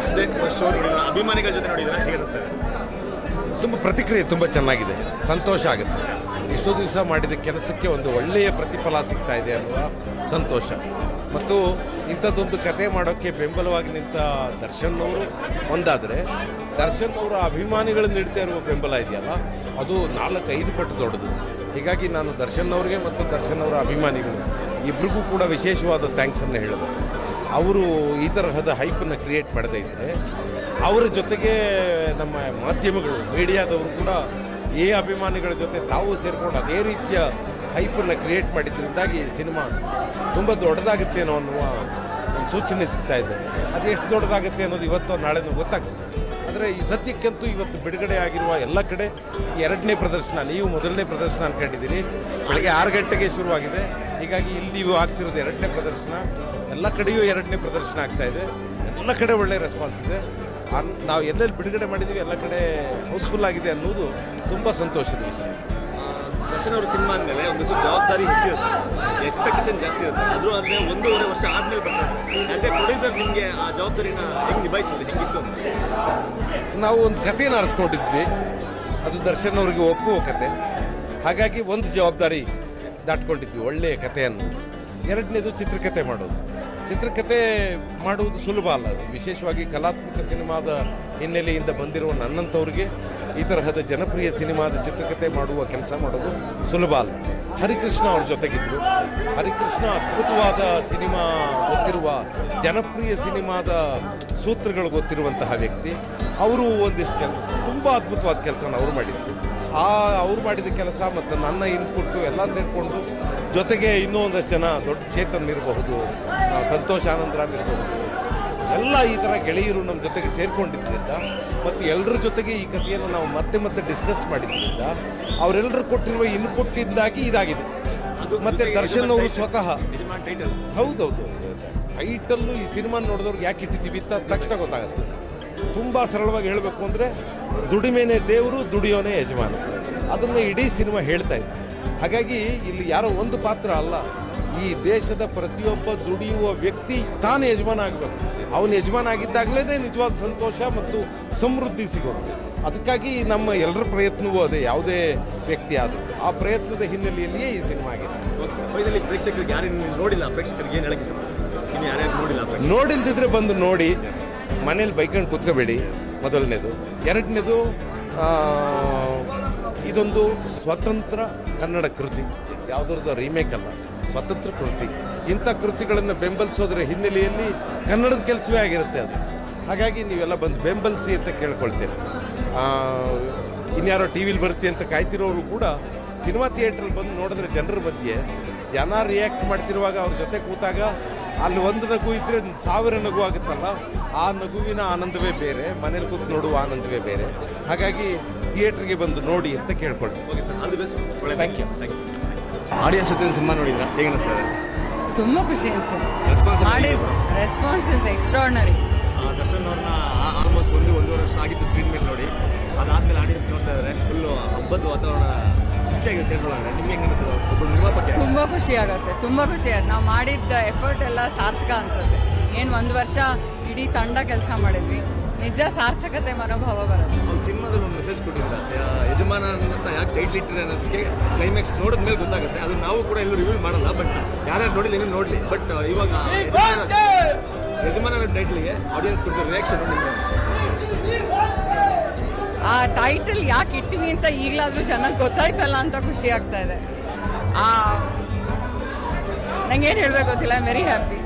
First day first show ನೋಡಿದ್ರೆ ಅಭಿಮಾನಿಗಳ ಜೊತೆ ನೋಡಿದ್ರೆ ಹೇಗೆ ಅನಿಸ್ತದೆ? ತುಂಬ ಪ್ರತಿಕ್ರಿಯೆ ತುಂಬ ಚೆನ್ನಾಗಿದೆ, ಸಂತೋಷ ಆಗುತ್ತೆ. ಇಷ್ಟು ದಿವಸ ಮಾಡಿದ ಕೆಲಸಕ್ಕೆ ಒಂದು ಒಳ್ಳೆಯ ಪ್ರತಿಫಲ ಸಿಗ್ತಾ ಇದೆ ಅನ್ನುವ ಸಂತೋಷ. ಮತ್ತು ಇಂಥದ್ದೊಂದು ಕತೆ ಮಾಡೋಕ್ಕೆ ಬೆಂಬಲವಾಗಿ ನಿಂತ ದರ್ಶನ್ ಅವರು ಒಂದಾದರೆ, ದರ್ಶನ್ ಅವರ ಅಭಿಮಾನಿಗಳು ನೀಡ್ತಾ ಇರುವ ಬೆಂಬಲ ಇದೆಯಲ್ಲ, ಅದು 4-5 ಪಟ್ಟು ದೊಡ್ಡದು. ಹೀಗಾಗಿ ನಾನು ದರ್ಶನ್ ಅವರಿಗೆ ಮತ್ತು ದರ್ಶನ್ ಅವರ ಅಭಿಮಾನಿಗಳು ಇಬ್ಬರಿಗೂ ಕೂಡ ವಿಶೇಷವಾದ ಥ್ಯಾಂಕ್ಸನ್ನು ಹೇಳಬೇಕು. ಅವರು ಈ ತರಹದ ಹೈಪನ್ನು ಕ್ರಿಯೇಟ್ ಮಾಡದೇ ಇದ್ದರೆ, ಅವರ ಜೊತೆಗೆ ನಮ್ಮ ಮಾಧ್ಯಮಗಳು, ಮೀಡಿಯಾದವರು ಕೂಡ ಈ ಅಭಿಮಾನಿಗಳ ಜೊತೆ ತಾವು ಸೇರಿಕೊಂಡು ಅದೇ ರೀತಿಯ ಹೈಪನ್ನು ಕ್ರಿಯೇಟ್ ಮಾಡಿದ್ರಿಂದಾಗಿ ಸಿನಿಮಾ ತುಂಬ ದೊಡ್ಡದಾಗುತ್ತೇನೋ ಅನ್ನುವ ಒಂದು ಸೂಚನೆ ಸಿಗ್ತಾ ಇದೆ. ಅದು ಎಷ್ಟು ದೊಡ್ಡದಾಗುತ್ತೆ ಅನ್ನೋದು ಇವತ್ತು ನಾಳೆನೂ ಗೊತ್ತಾಗ್ತದೆ. ಆದರೆ ಈ ಸದ್ಯಕ್ಕಂತೂ ಇವತ್ತು ಬಿಡುಗಡೆ ಆಗಿರುವ ಎಲ್ಲ ಕಡೆ 2ನೇ ಪ್ರದರ್ಶನ, ನೀವು 1ನೇ ಪ್ರದರ್ಶನ ಅಂದ್ಕೊಂಡಿದ್ದೀರಿ, ಬೆಳಗ್ಗೆ 6 ಗಂಟೆಗೆ ಶುರುವಾಗಿದೆ. ಹೀಗಾಗಿ ಇಲ್ಲಿ ನೀವು ಆಗ್ತಿರೋದು 2ನೇ ಪ್ರದರ್ಶನ, ಎಲ್ಲ ಕಡೆಯೂ 2ನೇ ಪ್ರದರ್ಶನ ಆಗ್ತಾ ಇದೆ. ಎಲ್ಲ ಕಡೆ ಒಳ್ಳೆಯ ರೆಸ್ಪಾನ್ಸ್ ಇದೆ. ನಾವು ಎಲ್ಲೆಲ್ಲಿ ಬಿಡುಗಡೆ ಮಾಡಿದ್ದೀವಿ ಎಲ್ಲ ಕಡೆ ಹೌಸ್ಫುಲ್ ಆಗಿದೆ ಅನ್ನೋದು ತುಂಬ ಸಂತೋಷದ ವಿಷಯ. ದರ್ಶನ್ ಅವ್ರ ಸಿನಿಮಾ ಅಂದಮೇಲೆ ಒಂದಷ್ಟು ಜವಾಬ್ದಾರಿ ಹೆಚ್ಚಿರುತ್ತೆ, ಎಕ್ಸ್ಪೆಕ್ಟೇಷನ್ ಜಾಸ್ತಿ ಇರುತ್ತೆ. ಅದು ಆದರೆ 1.5 ವರ್ಷ ಆದಮೇಲೆ ಬರ್ತಾರೆ. ಆ್ಯಸ್ ಎ ಪ್ರೊಡ್ಯೂಸರ್ ನಿಮಗೆ ಆ ಜವಾಬ್ದಾರಿನ ಹೆಂಗೆ ನಿಭಾಯಿಸಿದ್ರೆ ಹೆಂಗಿತ್ತು? ನಾವು ಒಂದು ಕಥೆಯನ್ನು ಆರಿಸ್ಕೊಂಡಿದ್ವಿ, ಅದು ದರ್ಶನ್ ಅವರಿಗೆ ಒಪ್ಪುವ ಕತೆ. ಹಾಗಾಗಿ ಒಂದು ಜವಾಬ್ದಾರಿ ದಾಟ್ಕೊಂಡಿದ್ವಿ, ಒಳ್ಳೆಯ ಕಥೆಯನ್ನು. 2ನೇದು ಚಿತ್ರಕಥೆ ಮಾಡೋದು. ಚಿತ್ರಕಥೆ ಮಾಡುವುದು ಸುಲಭ ಅಲ್ಲ. ಅದು ವಿಶೇಷವಾಗಿ ಕಲಾತ್ಮಕ ಸಿನಿಮಾದ ಹಿನ್ನೆಲೆಯಿಂದ ಬಂದಿರುವ ನನ್ನಂಥವ್ರಿಗೆ ಈ ತರಹದ ಜನಪ್ರಿಯ ಸಿನಿಮಾದ ಚಿತ್ರಕಥೆ ಮಾಡುವ ಕೆಲಸ ಮಾಡೋದು ಸುಲಭ ಅಲ್ಲ. ಹರಿಕೃಷ್ಣ ಅವ್ರ ಜೊತೆಗಿದ್ದರು. ಹರಿಕೃಷ್ಣ ಅದ್ಭುತವಾದ ಸಿನಿಮಾ ಗೊತ್ತಿರುವ, ಜನಪ್ರಿಯ ಸಿನಿಮಾದ ಸೂತ್ರಗಳು ಗೊತ್ತಿರುವಂತಹ ವ್ಯಕ್ತಿ. ಅವರು ಒಂದಿಷ್ಟು ಕೆಲಸ, ತುಂಬ ಅದ್ಭುತವಾದ ಕೆಲಸನ ಅವರು ಮಾಡಿದ್ರು. ಅವ್ರು ಮಾಡಿದ ಕೆಲಸ ಮತ್ತು ನನ್ನ ಇನ್ಪುಟ್ಟು ಎಲ್ಲ ಸೇರಿಕೊಂಡು, ಜೊತೆಗೆ ಇನ್ನೂ ಒಂದಷ್ಟು ಜನ ದೊಡ್ಡ ಚೇತನ್ ಇರಬಹುದು, ಸಂತೋಷ್ ಆನಂದರಾಮ್ ಇರಬಹುದು, ಎಲ್ಲ ಈ ಥರ ಗೆಳೆಯರು ನಮ್ಮ ಜೊತೆಗೆ ಸೇರಿಕೊಂಡಿದ್ದರಿಂದ ಮತ್ತು ಎಲ್ಲರ ಜೊತೆಗೆ ಈ ಕಥೆಯನ್ನು ನಾವು ಮತ್ತೆ ಡಿಸ್ಕಸ್ ಮಾಡಿದ್ರಿಂದ ಅವರೆಲ್ಲರೂ ಕೊಟ್ಟಿರುವ ಇನ್ಪುಟ್ಟಿಂದಾಗಿ ಇದಾಗಿದೆ. ಮತ್ತು ದರ್ಶನ್ ಅವರು ಸ್ವತಃ ಹೌದೌದು ಟೈಟಲ್ಲು ಈ ಸಿನಿಮಾ ನೋಡಿದವ್ರಿಗೆ ಯಾಕೆ ಇಟ್ಟಿದ್ದೀವಿ ಅಂತ ತಕ್ಷಣ ಗೊತ್ತಾಗುತ್ತೆ. ತುಂಬ ಸರಳವಾಗಿ ಹೇಳಬೇಕು ಅಂದರೆ, ದುಡಿಮೆನೇ ದೇವರು, ದುಡಿಯೋನೇ ಯಜಮಾನ. ಅದನ್ನು ಇಡೀ ಸಿನಿಮಾ ಹೇಳ್ತಾ ಇದೆ. ಹಾಗಾಗಿ ಇಲ್ಲಿ ಯಾರೋ ಒಂದು ಪಾತ್ರ ಅಲ್ಲ, ಈ ದೇಶದ ಪ್ರತಿಯೊಬ್ಬ ದುಡಿಯುವ ವ್ಯಕ್ತಿ ತಾನು ಯಜಮಾನ ಆಗಬೇಕು. ಅವನು ಯಜಮಾನ ಆಗಿದ್ದಾಗಲೇ ನಿಜವಾದ ಸಂತೋಷ ಮತ್ತು ಸಮೃದ್ಧಿ ಸಿಗೋದು. ಅದಕ್ಕಾಗಿ ನಮ್ಮ ಎಲ್ಲರ ಪ್ರಯತ್ನವೂ ಅದೇ, ಯಾವುದೇ ವ್ಯಕ್ತಿ ಆದರೂ ಆ ಪ್ರಯತ್ನದ ಹಿನ್ನೆಲೆಯಲ್ಲಿಯೇ ಈ ಸಿನಿಮಾ ಆಗಿದೆ. ಫೈನಲಿ ಪ್ರೇಕ್ಷಕರಿಗೆ ಯಾರು ನೋಡಿಲ್ಲ, ಪ್ರೇಕ್ಷಕರಿಗೆ ಏನು ಹೇಳಕ್ಕೆ ಇಷ್ಟಪಡ್ತೀನಿ? ಇನ್ನು ಯಾರ್ಯಾರು ನೋಡಿಲ್ಲ, ನೋಡಿಲ್ದಿದ್ರೆ ಬಂದು ನೋಡಿ, ಮನೇಲಿ ಬೈಕೊಂಡು ಕೂತ್ಕೋಬೇಡಿ. ಮೊದಲನೇದು. 2ನೇದು, ಇದೊಂದು ಸ್ವತಂತ್ರ ಕನ್ನಡ ಕೃತಿ, ಯಾವುದ್ರದ್ದು ರೀಮೇಕ್ ಅಲ್ಲ, ಸ್ವತಂತ್ರ ಕೃತಿ. ಇಂಥ ಕೃತಿಗಳನ್ನು ಬೆಂಬಲಿಸೋದ್ರ ಹಿನ್ನೆಲೆಯಲ್ಲಿ ಕನ್ನಡದ ಕೆಲಸವೇ ಆಗಿರುತ್ತೆ ಅದು. ಹಾಗಾಗಿ ನೀವೆಲ್ಲ ಬಂದು ಬೆಂಬಲಿಸಿ ಅಂತ ಕೇಳ್ಕೊಳ್ತೇನೆ. ಇನ್ಯಾರೋ ಟಿ ವಿಲಿ ಬರುತ್ತೆ ಅಂತ ಕಾಯ್ತಿರೋರು ಕೂಡ ಸಿನಿಮಾ ಥಿಯೇಟ್ರಲ್ಲಿ ಬಂದು ನೋಡಿದ್ರೆ ಜನರ ಮಧ್ಯೆ ಜನ ರಿಯಾಕ್ಟ್ ಮಾಡ್ತಿರುವಾಗ ಅವ್ರ ಜೊತೆ ಕೂತಾಗ ಅಲ್ಲಿ ಒಂದು ನಗು ಇದ್ದರೆ 1000 ನಗು ಆಗುತ್ತಲ್ಲ, ಆ ನಗುವಿನ ಆನಂದವೇ ಬೇರೆ, ಮನೇಲಿ ಕೂತು ನೋಡುವ ಆನಂದವೇ ಬೇರೆ. ಹಾಗಾಗಿ ಥಿಯೇಟ್ರಿಗೆ ಬಂದು ನೋಡಿ ಅಂತ ಕೇಳ್ಕೊಳ್ತೀನಿ. Okay sir, all the best. Thank you. Audience ಜೊತೆ ಸಿನಿಮಾ ನೋಡಿದ್ರೆ ಹೇಗೆ ಅನಿಸ್ತದೆ? ತುಂಬ ಖುಷಿ ಅನಿಸುತ್ತೆ. Response is extraordinary. ದರ್ಶನ್ ಅವ್ರನ್ನ ಆಲ್ಮೋಸ್ಟ್ 1.5 ವರ್ಷ ಆಗಿತ್ತು ಸ್ಕ್ರೀನ್ ಮೇಲೆ ನೋಡಿ, ಅದಾದ್ಮೇಲೆ ಆಡಿಯನ್ಸ್ ನೋಡ್ತಾ ಇದ್ದಾರೆ. ಫುಲ್ಲು ಹಬ್ಬದ ವಾತಾವರಣ ಸೃಷ್ಟಿಯಾಗುತ್ತೆ. ನಿಮ್ಗೆ ಹೆಂಗೆ ಅನಿಸ್ತದೆ ಒಬ್ಬ ನಿರ್ಮಾಪಕ? ತುಂಬ ಖುಷಿ ಆಗುತ್ತೆ, ತುಂಬ ಖುಷಿ ಆಗುತ್ತೆ. ನಾವು ಮಾಡಿದ್ದ ಎಫರ್ಟ್ ಎಲ್ಲ ಸಾರ್ಥಕ ಅನಿಸುತ್ತೆ. ಏನು 1 ವರ್ಷ ಇಡೀ ತಂಡ ಕೆಲಸ ಮಾಡಿದ್ವಿ, ನಿಜ ಸಾರ್ಥಕತೆ ಮನೋಭಾವ ಬರುತ್ತೆ. ಅವ್ರು ಸಿನಿಮಾದಲ್ಲಿ ಒಂದು ಮೆಸೇಜ್ ಕೊಟ್ಟಿದ್ದಾರೆ, ಯಜಮಾನ ಅಂತ ಯಾಕೆ ಟೈಟ್ಲ್ ಇಟ್ಟಿದ್ದಾರೆ ಅನ್ನೋದಕ್ಕೆ ಕ್ಲೈಮ್ಯಾಕ್ಸ್ ನೋಡಿದ ಮೇಲೆ ಗೊತ್ತಾಗುತ್ತೆ. ಅದು ನಾವು ಕೂಡ ಎಲ್ಲೂ ರಿವ್ಯೂ ಮಾಡಲ್ಲ, ಬಟ್ ಯಾರ್ಯಾರು ನೋಡಿಲ್ಲ ಇನ್ನೂ ನೋಡಲಿ. ಬಟ್ ಇವಾಗ ಯಜಮಾನ ಟೈಟ್ಲಿಗೆ ಆಡಿಯನ್ಸ್ ಕೊಟ್ಟಿರೋ ರಿಯಾಕ್ಷನ್ ಆ ಟೈಟಲ್ ಯಾಕೆ ಇಟ್ಟಿನಿ ಅಂತ ಈಗಲಾದರೂ ಚೆನ್ನಾಗಿ ಗೊತ್ತಾಯ್ತಲ್ಲ ಅಂತ ಖುಷಿ ಆಗ್ತಾ ಇದೆ. ನಂಗೇನು ಹೇಳಬೇಕು ಗೊತ್ತಿಲ್ಲ. I am very happy.